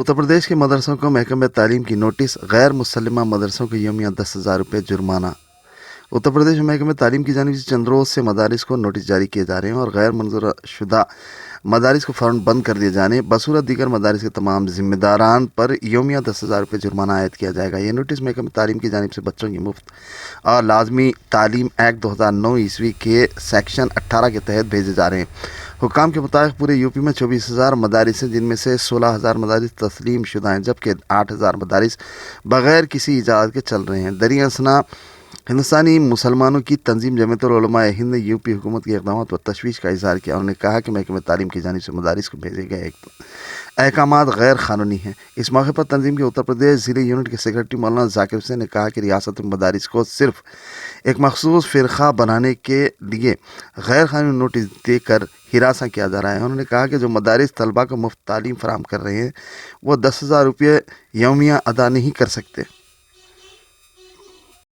उत्तर प्रदेश के मदरसों को महकमे तालीम की नोटिस, गैर मुसल्लिमा मदरसों को यौमिया 10,000 रुपये जुर्माना। उत्तर प्रदेश में महकमे तालीम की जानिब से चंद रोज़ से मदारिस को नोटिस जारी किए जा रहे हैं और गैर मंजूर शुदा मदारिस को फ़ौरन बंद कर दिए जाने बसूरत दीगर मदारिस के तमाम जिम्मेदारान पर यौमिया 10,000 रुपये जुर्माना आयद किया जाएगा। ये नोटिस महकमे तालीम की जानिब से बच्चों की मुफ्त और लाजमी तालीम एक्ट 2009 ईस्वी के सेक्शन 18 के तहत भेजे जा रहे हैं। हुकाम के मुताबिक पूरे यूपी में 24,000 मदारिस हैं, जिनमें से 16,000 मदारिस तस्लीम शुदा हैं, जबकि 8,000 मदारिस बग़ैर किसी इजाज़त के चल रहे हैं। दरिया असना हिंदुस्तानी मुसलमानों की तंजीम जमीयतुल उलमा ए हिंद यूपी हुकूमत के इक़दाम पर तशवीश का इज़हार किया। उन्होंने कहा कि महकमे तालीम की जानिब से मदारिस को भेजे गए अहकामात गैर क़ानूनी हैं। इस मौके पर तंजीम के उत्तर प्रदेश ज़िले यूनिट के सेक्रेटरी मौलाना ज़ाकिर हुसैन ने कहा कि रियासत में मदारिस को सिर्फ एक मखसूस फ़िरक़ा बनाने के लिए गैर क़ानूनी नोटिस देकर हिरासा किया जा रहा है। उन्होंने कहा कि जो मदारिस तलबा को मुफ्त तालीम फ़राहम कर रहे हैं वो 10,000 रुपये यौमिया अदा नहीं कर सकते।